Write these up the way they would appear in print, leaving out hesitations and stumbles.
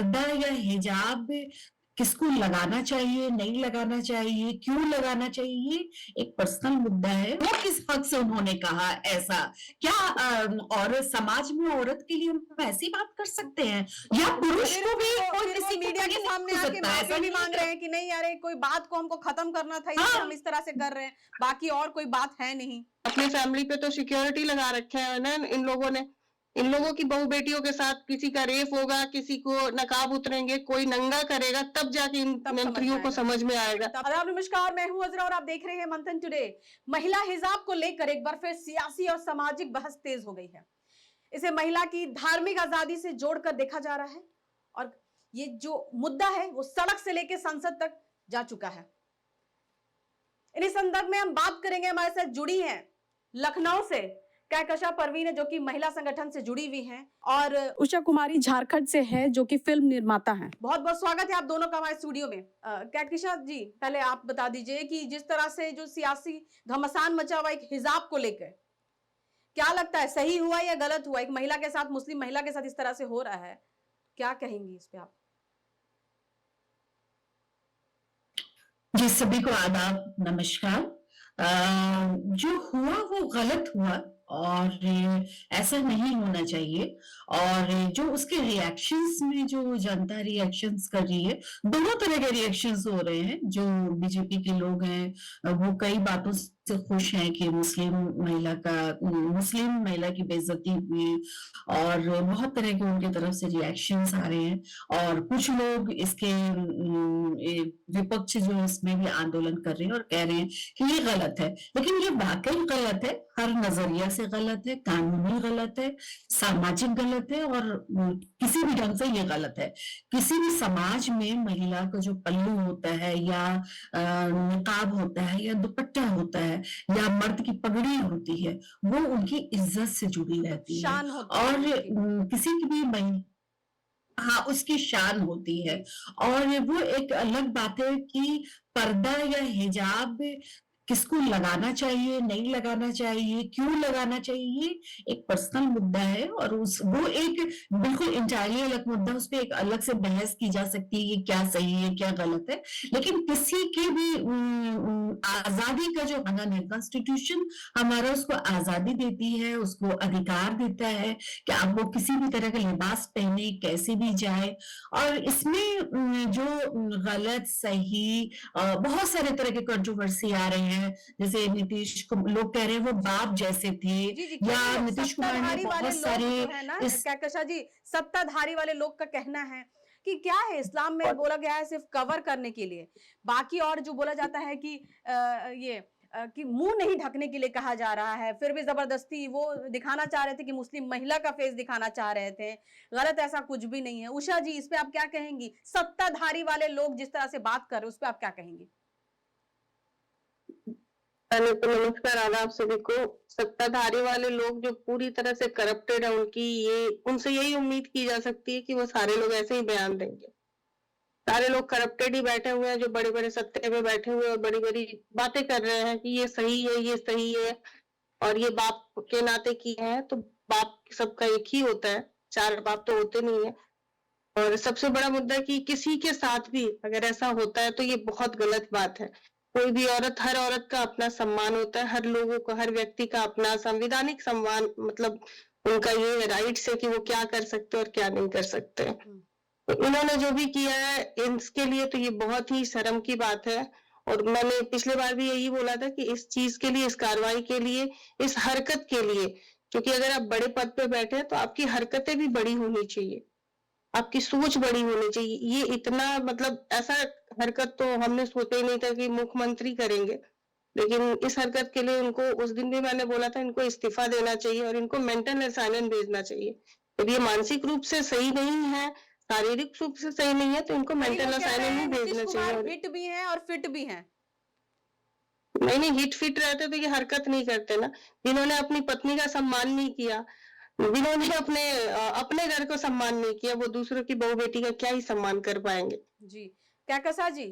पर्दा या हिजाब किसको लगाना चाहिए, नहीं लगाना चाहिए, क्यों लगाना चाहिए, एक पर्सनल मुद्दा है। वो किस हक से उन्होंने कहा ऐसा? क्या और समाज में औरत के लिए हम ऐसी बात कर सकते हैं? या पुरुष को भी कोई फिर वो किसी को मीडिया के ये नहीं सामने बोल आके सकता है, माफी ऐसा भी नहीं है मांग क्या? रहे हैं कि नहीं यार कोई बात को हमको खत्म करना था इसलिए हाँ, हम इस तरह से कर रहे हैं, बाकी और कोई बात है नहीं। अपनी फैमिली पे तो सिक्योरिटी लगा रखे है ना इन लोगों ने। इन लोगों की बहू बेटियों के साथ किसी का रेप होगा, किसी को नकाब उतरेंगे, कोई नंगा करेगा, तब जाके इन तब समझ में मंत्रियों को आएगा। समझ में आएगा। आदाब नमस्कार, मैं हूं अजरा और आप देख रहे हैं मंथन टुडे। महिला हिजाब को लेकर एक बार फिर सियासी और सामाजिक बहस तेज हो गई है। इसे महिला की धार्मिक आजादी से जोड़कर देखा जा रहा है और ये जो मुद्दा है वो सड़क से लेकर संसद तक जा चुका है। इन्हीं संदर्भ में हम बात करेंगे। हमारे साथ जुड़ी हैं लखनऊ से कहकशा परवीन है जो कि महिला संगठन से जुड़ी हुई हैं, और उषा कुमारी झारखंड से है जो कि फिल्म निर्माता हैं। बहुत बहुत स्वागत है आप दोनों का हमारे स्टूडियो में। कहकशा जी, पहले आप बता दीजिए कि जिस तरह से जो सियासी घमासान मचा हुआ एक हिजाब को लेकर, क्या लगता है सही हुआ या गलत हुआ? एक महिला के साथ, मुस्लिम महिला के साथ इस तरह से हो रहा है, क्या कहेंगी इस पे आप? जी सभी को आदाब नमस्कार। जो हुआ वो गलत हुआ और ऐसा नहीं होना चाहिए। और जो उसके रिएक्शंस में जो जनता रिएक्शंस कर रही है, दोनों तरह के रिएक्शंस हो रहे हैं। जो बीजेपी के लोग हैं वो कई बातों से खुश हैं कि मुस्लिम महिला की बेइज्जती हुई और बहुत तरह के उनके तरफ से रिएक्शंस आ रहे हैं। और कुछ लोग इसके विपक्ष जो इसमें भी आंदोलन कर रहे हैं और कह रहे हैं कि ये गलत है। लेकिन ये वाकई गलत है, हर नजरिया से गलत है, कानूनी गलत है, सामाजिक गलत है और किसी भी ढंग से ये गलत है। किसी भी समाज में महिला का जो पल्लू होता है या निकाब होता है या दुपट्टा होता है या मर्द की पगड़ी होती है, वो उनकी इज्जत से जुड़ी रहती है। शान होती है और उनकी। किसी की भी हाँ, उसकी शान होती है। और वो एक अलग बात है कि पर्दा या हिजाब किसको लगाना चाहिए, नहीं लगाना चाहिए, क्यों लगाना चाहिए, एक पर्सनल मुद्दा है। और वो एक बिल्कुल इंटायरली अलग मुद्दा, उस पे एक अलग से बहस की जा सकती है कि क्या सही है, क्या गलत है। लेकिन किसी की भी आजादी का जो कानून है, कॉन्स्टिट्यूशन हमारा उसको आजादी देती है, उसको अधिकार देता है कि आप वो किसी भी तरह का लिबास पहने, कैसे भी जाए। और इसमें जो गलत सही बहुत सारे तरह के कंट्रोवर्सी आ रहे हैं। जैसे लोग कह रहे हैं वो बाप जैसे थे, जी जी, या कई लोग नीतीश कुमार ने सत्ताधारी वाले बहुत लोग सारे जो है ना इस कहकशा जी, सत्ताधारी वाले लोग का कहना है कि क्या है, इस्लाम में बोला गया है सिर्फ कवर करने के लिए, बाकी और जो बोला जाता है कि कि मुंह नहीं ढकने के लिए कहा जा रहा है, फिर भी जबरदस्ती वो दिखाना चाह रहे थे कि मुस्लिम महिला का फेस दिखाना चाह रहे थे। गलत ऐसा कुछ भी नहीं है। उषा जी, इस पे आप क्या कहेंगी? सत्ताधारी वाले लोग जिस तरह से बात कर रहे हैं उस पे आप क्या कहेंगी? पहले तो नमस्कार आदाब सभी को। सत्ताधारी वाले लोग जो पूरी तरह से करप्टेड है, उनसे यही उम्मीद की जा सकती है कि वो सारे लोग ऐसे ही बयान देंगे। सारे लोग करप्टेड ही बैठे हुए हैं, जो बड़े बड़े सत्ते में बैठे हुए और बड़ी बड़ी बातें कर रहे हैं कि ये सही है, ये सही है और ये बाप के नाते किए हैं। तो बाप सबका एक ही होता है, चार बाप तो होते नहीं है। और सबसे बड़ा मुद्दा कि किसी के साथ भी अगर ऐसा होता है तो ये बहुत गलत बात है। कोई भी औरत, हर औरत का अपना सम्मान होता है, हर लोगों का, हर व्यक्ति का अपना संवैधानिक सम्मान, मतलब उनका ये राइट्स है कि वो क्या कर सकते हैं और क्या नहीं कर सकते। तो इन्होंने जो भी किया है इसके लिए तो ये बहुत ही शर्म की बात है। और मैंने पिछले बार भी यही बोला था कि इस चीज के लिए, इस कार्रवाई के लिए, इस हरकत के लिए, क्योंकि अगर आप बड़े पद पे बैठे हैं तो आपकी हरकतें भी बड़ी होनी चाहिए, आपकी सोच बड़ी होनी चाहिए। ये इतना, मतलब ऐसा हरकत तो हमने सोचा ही नहीं था कि मुख्यमंत्री करेंगे। लेकिन इस हरकत के लिए इनको, उस दिन भी मैंने बोला था, इनको इस्तीफा देना चाहिए और इनको मेंटल असाइलेंस भेजना चाहिए। जब ये मानसिक रूप से सही नहीं है, शारीरिक रूप से सही नहीं है, तो इनको कई मेंटल लोग कह रहे असाइलेंस हैं ही नीतीश भेजना चाहिए। कुमार और हिट भी हैं और फिट भी हैं। नहीं नहीं, हिट फिट रहते तो ये हरकत नहीं करते ना। जिन्होंने अपनी पत्नी का सम्मान नहीं किया, जिन्होंने अपने घर को सम्मान नहीं किया, वो दूसरों की बहू बेटी का क्या ही सम्मान कर पाएंगे। जी, कहकशा जी,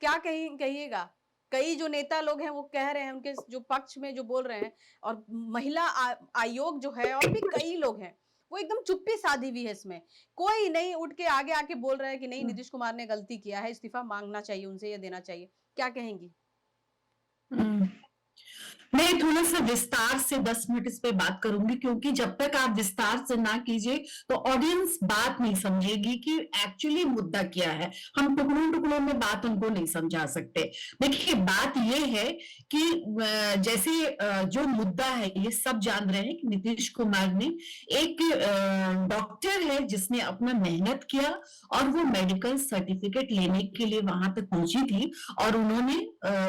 क्या कहिएगा? कई जो नेता लोग हैं वो कह रहे हैं, उनके जो पक्ष में जो बोल रहे हैं, और महिला आयोग जो है और भी कई लोग हैं, वो एकदम चुप्पी साधी हुई है इसमें। कोई नहीं उठ के आगे आके बोल रहा है कि नहीं नीतीश कुमार ने गलती किया है, इस्तीफा मांगना चाहिए उनसे या देना चाहिए। क्या कहेंगी? हम्म। मैं थोड़ा-सा विस्तार से 10 मिनट इस पे बात करूँगी, क्योंकि जब तक आप विस्तार से ना कीजिए, तो ऑडियंस बात नहीं समझेगी कि एक्चुअली मुद्दा क्या है। हम टुकड़ों-टुकड़ों में बात उनको नहीं समझा सकते। देखिए, बात ये है कि जैसे जो मुद्दा है, ये सब जान रहे हैं कि नीतीश कुमार ने एक डॉक्टर है जिसने अपना मेहनत किया और वो मेडिकल सर्टिफिकेट लेने के लिए वहां तक पहुंची थी, और उन्होंने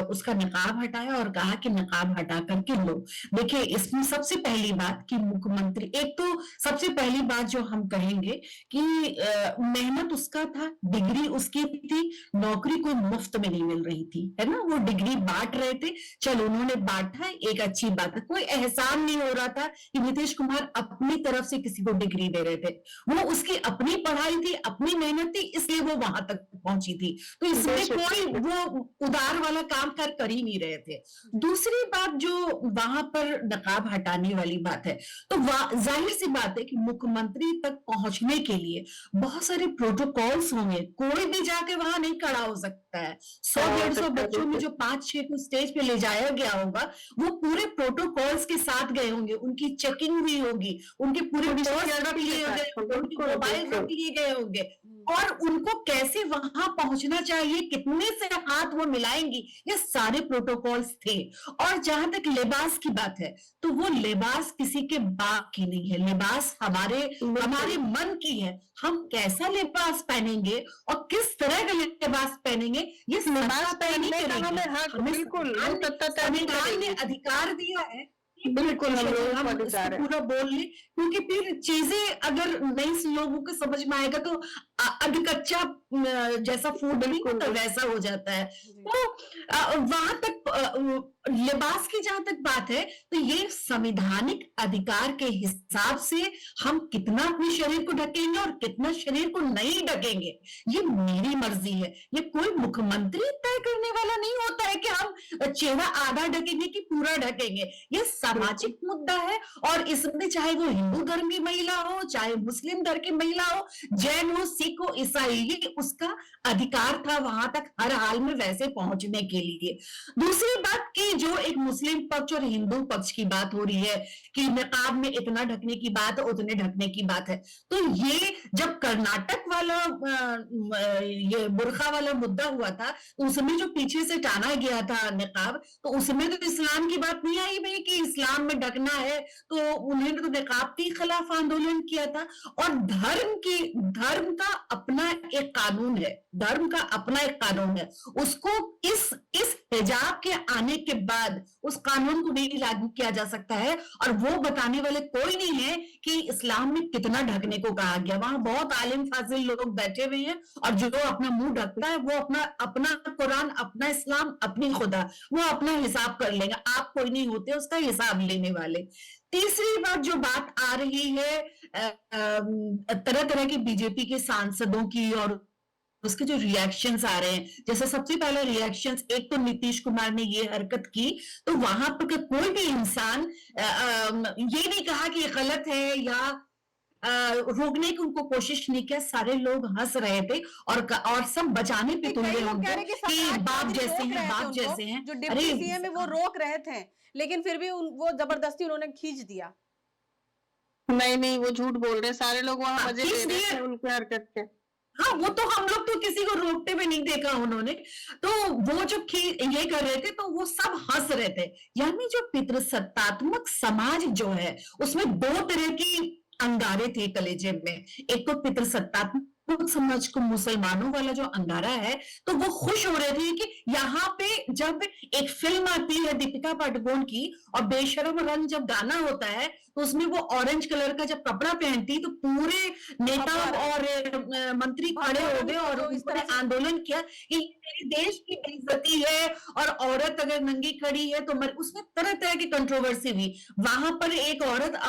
उसका नकाब हटाया और कहा कि नकाब हटा करके लो। देखिए, इसमें सबसे पहली बात कि मुख्यमंत्री, एक तो सबसे पहली बात जो हम कहेंगे कि मेहनत उसका था, डिग्री उसकी थी, नौकरी कोई मुफ्त में नहीं मिल रही थी, है ना। वो डिग्री बांट रहे थे, चलो उन्होंने बांटा, एक अच्छी बात है। कोई एहसान नहीं हो रहा था कि नीतीश कुमार अपनी तरफ से किसी को डिग्री दे रहे थे। वो उसकी अपनी पढ़ाई थी, अपनी मेहनत थी, इसलिए वो वहां तक पहुंची थी। तो इसमें कोई वो उदार वाला काम कर ही नहीं रहे थे। दूसरी बात जो वहां पर नकाब हटाने वाली बात है, तो जाहिर सी बात है कि मुख्यमंत्री तक पहुंचने के लिए बहुत सारे प्रोटोकॉल्स होंगे। कोई भी जाके वहां नहीं खड़ा हो सकता है। 100-150 बच्चों में जो 5-6 को स्टेज पे ले जाया गया होगा, वो पूरे प्रोटोकॉल्स के साथ गए होंगे, उनकी चेकिंग हुई होगी, उनके पूरे पर्स रख लिए गए होंगे, उनके मोबाइल रख लिए गए होंगे, और उनको कैसे वहां पहुंचना चाहिए, कितने से हाथ वो मिलाएंगी, ये सारे प्रोटोकॉल्स थे। और जहां तक लिबास की बात है, तो वो लिबास किसी के बाप की नहीं है, लिबास हमारे मन की है। हम कैसा लिबास पहनेंगे और किस तरह का लिबास पहनेंगे, ये लिबास सत्ता तय नहीं पहनने का हमें करेगी। हक, हमें बिल्कुल, वो सत्ता तय नहीं संविधान ने करेगी। अधिकार दिया है, बिल्कुल, हम लोगों को हम अधिकार इसको है। पूरा बोल लें, क्योंकि फिर चीजें अगर नहीं लोगों को समझ में आएगा, तो अध कच्चा जैसा फूड नहीं बिल्कुल, होता, वैसा हो जाता है। जी। तो वहां तक लिबास की जहां तक बात है, तो ये संवैधानिक अधिकार के हिसाब से हम कितना अपने शरीर को ढकेंगे और कितना शरीर को नहीं ढकेंगे, ये मेरी मर्जी है। ये कोई मुख्यमंत्री तय करने वाला नहीं होता है कि हम चेहरा आधा ढकेंगे कि पूरा ढकेंगे। ये सामाजिक मुद्दा है, और इसमें चाहे वो हिंदू धर्म की महिला हो, चाहे मुस्लिम धर्म की महिला हो, जैन हो, सिख हो, ईसाई, ये उसका अधिकार था वहां तक हर हाल में वैसे पहुंचने के लिए। दूसरी बात की जो एक मुस्लिम पक्ष और हिंदू पक्ष की बात हो रही है कि नकाब में इतना ढकने की बात है, उतने ढकने की बात है, तो ये जब कर्नाटक वाला ये बुर्खा वाला मुद्दा हुआ था, तो उसमें जो पीछे से टाना गया था निकाब, तो उसमें तो इस्लाम की बात नहीं आई भाई कि इस्लाम में ढकना है, तो उन्होंने तो निकाब के खिलाफ आंदोलन किया था। और धर्म का अपना एक कानून है, धर्म का अपना एक कानून है, उसको इस हिजाब के आने के बाद उस कानून को नहीं लागू किया जा सकता है। और वो बताने वाले कोई नहीं है कि इस्लाम में कितना ढकने को कहा गया। वहां बहुत आलिम फाजिल लोग बैठे हुए हैं, और जो अपना मुंह ढकता है वो अपना कुरान, अपना इस्लाम, अपनी खुदा, वो अपना हिसाब कर लेगा। आप कोई नहीं होते उसका हिसाब लेने वाले। तीसरी बात जो बात आ रही है तरह तरह की बीजेपी के सांसदों की, और उसके जो रिएक्शंस आ रहे हैं, जैसे सबसे पहले रिएक्शंस, एक तो नीतीश कुमार ने ये हरकत की, तो वहां पर कोई भी इंसान ये नहीं कहा कि ये गलत है या रोकने की उनको कोशिश नहीं किया। सारे लोग हंस रहे थे और सब बचाने पे तुले होंगे कि बाप जैसे हैं, बाप जैसे हैं। जो डिप्टी सीएम है वो रोक रहे थे, लेकिन फिर भी वो जबरदस्ती उन्होंने खींच दिया। नहीं, वो झूठ बोल रहे, सारे लोग वहां मजे ले रहे थे उनकी हरकत के। हाँ, वो तो हम लोग तो किसी को रोकते हुए नहीं देखा उन्होंने, तो वो जो ये कर रहे थे, तो वो सब हंस रहे थे। यानी जो पितृसत्तात्मक समाज जो है, उसमें दो तरह की अंगारे थे कलेजे में। एक तो पितृसत्तात्मक समाज को मुसलमानों वाला जो अंगारा है, तो वो खुश हो रहे थे कि यहाँ पे जब एक फिल्म आती है दीपिका पादुकोण की, और बेशरम रंग जब गाना होता है, तो उसमें वो ऑरेंज कलर का जब कपड़ा पहनती, तो पूरे नेता और मंत्री खड़े हो गए और उन्होंने आंदोलन किया कि मेरे देश की बेइज्जती है, और औरत अगर नंगी खड़ी है तो उसमें तरह तरह की कंट्रोवर्सी हुई। वहां पर एक औरत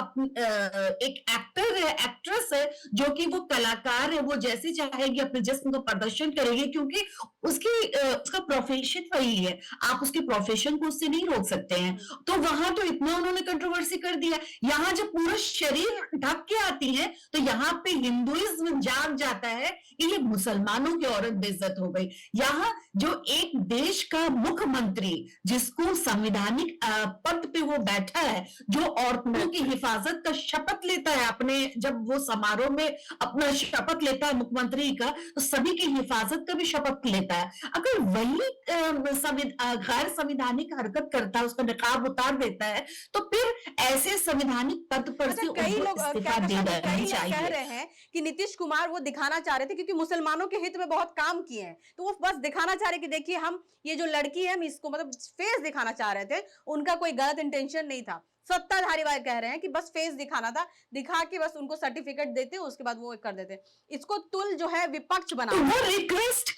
एक एक्टर है, एक्ट्रेस है, जो कि वो कलाकार है, वो जैसे जैसे चाहेगी अपने जिस्म का प्रदर्शन करेगी, क्योंकि उसका प्रोफेशन वही है। आप उसके प्रोफेशन को उससे नहीं रोक सकते हैं। तो वहां तो इतना उन्होंने कंट्रोवर्सी कर दिया। यहाँ जब पूरा शरीर ढक के आती है तो यहाँ पे हिंदुइज्म जाग जाता है कि ये मुसलमानों की औरत बेइज्जत हो गई। यहाँ जो एक देश का मुख्यमंत्री जिसको संवैधानिक पद पे वो बैठा है, जो औरतों की हिफाजत का शपथ लेता है, अपने जब वो समारोह में अपना शपथ लेता है मुख्यमंत्री का, तो सभी की हिफाजत का भी शपथ लेता है। अगर वही गैर संवैधानिक हरकत करता है, उसका नकाब उतार देता है, तो फिर ऐसे संवैधानिक पद पर से कई लोग इस्तीफा दे देना चाहिए। कह रहे हैं कि नीतीश कुमार वो दिखाना चाह रहे थे, क्योंकि मुसलमानों के हित में बहुत काम किए हैं, तो वो बस दिखाना चाह रहे कि देखिए हम ये जो लड़की है हम इसको मतलब फेस दिखाना चाह रहे थे, उनका कोई गलत इंटेंशन नहीं था। सत्ताधारी वाले कह रहे हैं कि बस फेस दिखाना था, दिखा के बस उनको सर्टिफिकेट देते, उसके बाद वो कर देते। इसको तुल जो है विपक्ष बना, तो वो रिक्वेस्ट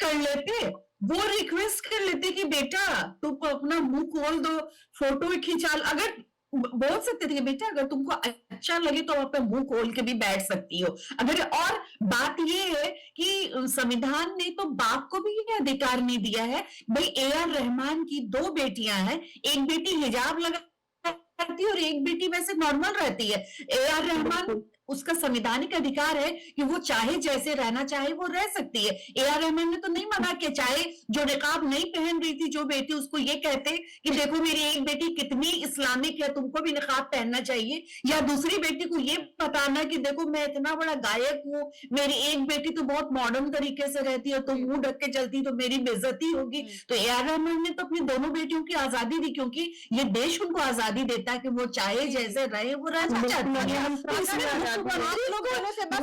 कर लेते कि बेटा तुम अपना मुंह खोल दो, फोटो खिंचा, अगर बोल सकते थे कि बेटा अगर तुमको अच्छा लगे तो अपना मुंह खोल के भी बैठ सकती हो। अगर और बात ये है कि संविधान ने तो बाप को भी ये अधिकार नहीं दिया है। भाई AR रहमान की 2 बेटियां हैं, एक बेटी हिजाब लगा है और एक बेटी वैसे नॉर्मल रहती है। AR रहमान, उसका संवैधानिक अधिकार है कि वो चाहे जैसे रहना चाहे वो रह सकती है। AR रहमान ने तो नहीं मना किया। चाहे जो निकाब नहीं पहन रही थी जो बेटी, उसको ये कहते कि देखो मेरी एक बेटी कितनी इस्लामिक है, तुमको भी निकाब पहनना चाहिए, या दूसरी बेटी को ये बताना कि देखो मैं इतना बड़ा गायक हूँ, मेरी एक बेटी तो बहुत मॉडर्न तरीके से रहती है, तो मुंह ढक के चलती तो मेरी बेइज्जती होगी। तो AR रहमान ने तो अपनी दोनों बेटियों की आजादी दी, क्योंकि ये देश उनको आजादी देता है कि वो चाहे जैसे रहे, वो रहना चाहती है। आप लोग दोनों से बस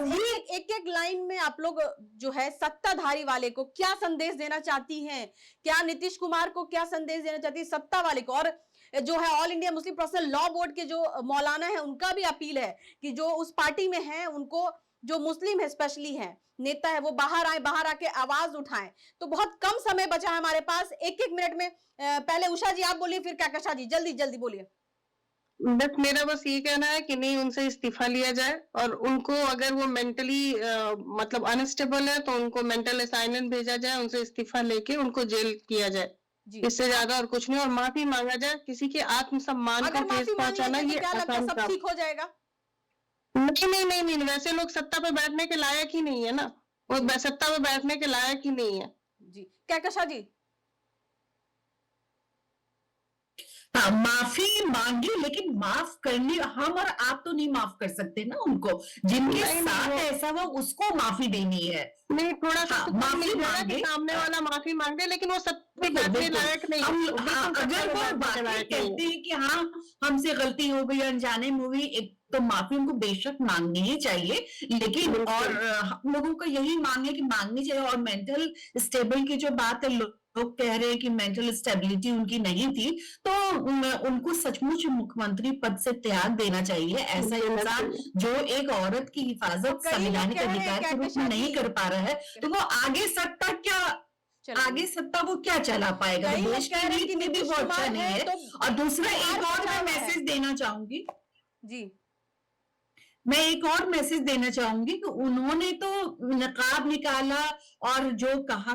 एक लाइन में आप लोग जो है सत्ताधारी वाले को क्या संदेश देना चाहती हैं? क्या नीतीश कुमार को क्या संदेश देना चाहती है सत्ता वाले को? और जो है all India Muslim personal law board के जो मौलाना है उनका भी अपील है कि जो उस पार्टी में है उनको, जो मुस्लिम है स्पेशली है नेता है, वो बाहर आए, बाहर आके आवाज उठाएं। तो बहुत कम समय बचा है हमारे पास, एक मिनट में पहले उषा जी आप बोलिए, फिर काकाशा जी जल्दी बोलिए। मेरा बस ये कहना है कि नहीं, उनसे इस्तीफा लिया जाए, और उनको अगर वो मेंटली मतलब अनस्टेबल है तो उनको मेंटल असाइनमेंट भेजा जाए, उनसे इस्तीफा लेके उनको जेल किया जाए, इससे ज्यादा और कुछ नहीं। और माफी मांगा जाए। किसी के आत्मसम्मान को ठेस पहुंचाना ये आसान सब ठीक हो जाएगा? नहीं, वैसे लोग सत्ता पे बैठने के लायक ही नहीं है ना, वो सत्ता पे बैठने के लायक ही नहीं है। जी काकाशा जी। हाँ, माफी मांगी, लेकिन माफ करने हम और आप तो नहीं माफ कर सकते ना उनको। जिनके साथ ऐसा हुआ उसको माफी देनी है। नहीं, थोड़ा सा माफी मांगे, सामने वाला माफी मांगे, लेकिन वो सब बैठने लायक नहीं। अगर वो बातें कहते हैं कि हाँ हमसे गलती हो गई, अनजाने में हुई, एक तो माफी उनको बेशक मांगनी ही चाहिए, लेकिन और हम लोगों का यही मांग है कि मांगनी चाहिए। और मेंटल स्टेबल की जो बात है, लोग कह रहे हैं कि मेंटल स्टेबिलिटी उनकी नहीं थी, तो उनको सचमुच मुख्यमंत्री पद से त्याग देना चाहिए। ऐसा इंसान जो एक औरत की हिफाजत संवैधानिक अधिकार के रूप में नहीं कर पा रहा है, तो वो आगे सत्ता वो क्या चला पाएगा? देश की नीति में भी वो अच्छा नहीं है। और दूसरा एक और मैं मैसेज देना चाहूंगी जी, मैं एक और मैसेज देना चाहूंगी कि उन्होंने तो नकाब निकाला और जो कहा,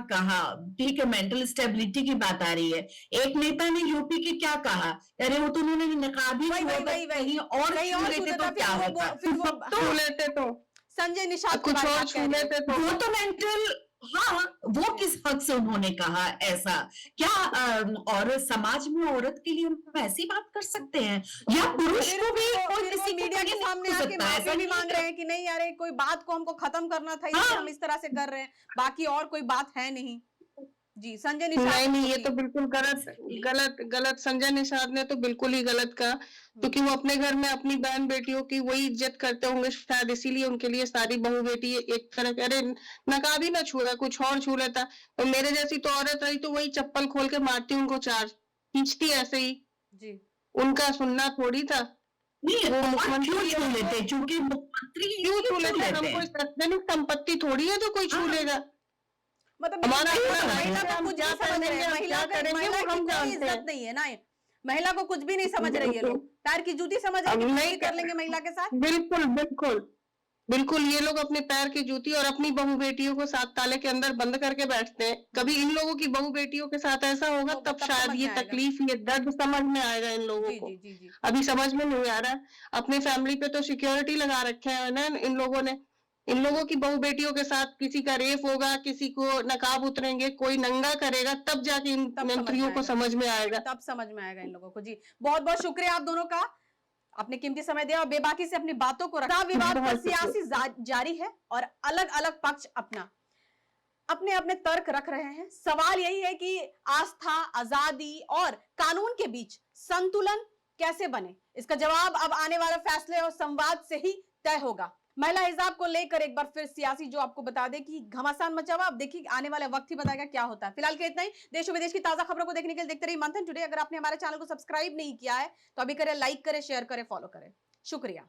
ठीक है, मेंटल स्टेबिलिटी की बात आ रही है। एक नेता ने यूपी के क्या कहा, अरे वो तो उन्होंने नकाब ही कहीं और लेते तो क्या होता, छू लेते तो संजय निषाद कुछ और छू लेते तो वो तो मेंटल, हाँ, वो किस हद से उन्होंने कहा ऐसा? क्या और समाज में औरत के लिए हम ऐसी बात कर सकते हैं? या पुरुष को भी कोई किसी मीडिया के सामने आके माफी भी मांग रहे हैं कि नहीं यार कोई बात को हमको खत्म करना था, इसलिए हम इस तरह से कर रहे हैं, बाकी और कोई बात है नहीं। जी संजय निषाद। नहीं, ये तो बिल्कुल गलत संजय निषाद ने तो बिल्कुल ही गलत कहा, क्योंकि वो अपने घर में अपनी बहन बेटियों की वही इज्जत करते होंगे, शायद इसीलिए उनके लिए सारी बहू बेटी एक तरह के, अरे नकाब ही ना छू रहा, कुछ और छू लेता, और मेरे जैसी तो औरत रही तो वही चप्पल खोल के मारती, उनको चार खींचती ऐसे ही जी। उनका सुनना थोड़ी था। वो मुख्यमंत्री छू लेते, क्योंकि मुख्यमंत्री क्यों छू लेते? हम कोई सार्वजनिक संपत्ति थोड़ी है जो कोई छू लेगा। मतलब हमारा महिला को कुछ नहीं समझ रहे, महिला की कोई इज्जत नहीं है ना, महिला को कुछ भी नहीं समझ रही है, लोग पैर की जूती समझ रहे हैं, नहीं कर लेंगे महिला के साथ। बिल्कुल बिल्कुल, ये लोग अपने पैर की जूती और अपनी बहू बेटियों को 7 ताले के अंदर बंद करके बैठते हैं। कभी इन लोगों की बहू बेटियों के साथ ऐसा होगा तब तब शायद समझ ये में आएगा। तकलीफ, ये दर्द समझ में आएगा इन लोगों जी को। जी जी जी। अभी समझ में नहीं आ रहा है। अपनी फैमिली पे तो सिक्योरिटी लगा रखे हैं ना इन लोगों ने। इन लोगों की बहू बेटियों के साथ किसी का रेप होगा, किसी को नकाब उतरेंगे, कोई नंगा करेगा, तब जाके इन तब समझ में मंत्रियों को आएगा। समझ में आएगा। तब समझ में आएगा इन लोगों को। जी, बहुत बहुत शुक्रिया आप दोनों का, अपने कीमती समय दिया और बेबाकी से अपनी बातों को रखा। विवाद पर बहुत सियासी जारी है और अलग अलग पक्ष अपने अपने तर्क रख रहे हैं। सवाल यही है कि आस्था, आजादी और कानून के बीच संतुलन कैसे बने, इसका जवाब अब आने वाले फैसले और संवाद से ही तय होगा। महिला हिजाब को लेकर एक बार फिर सियासी जो आपको बता दें कि घमासान मचा हुआ, अब देखिए आने वाला वक्त ही बताएगा क्या होता है। फिलहाल के इतना ही। देश और विदेश की ताजा खबरों को देखने के लिए देखते रहिए मंथन टुडे। अगर आपने हमारे चैनल को सब्सक्राइब नहीं किया है तो अभी करें, लाइक करें, शेयर करें, फॉलो करें। शुक्रिया।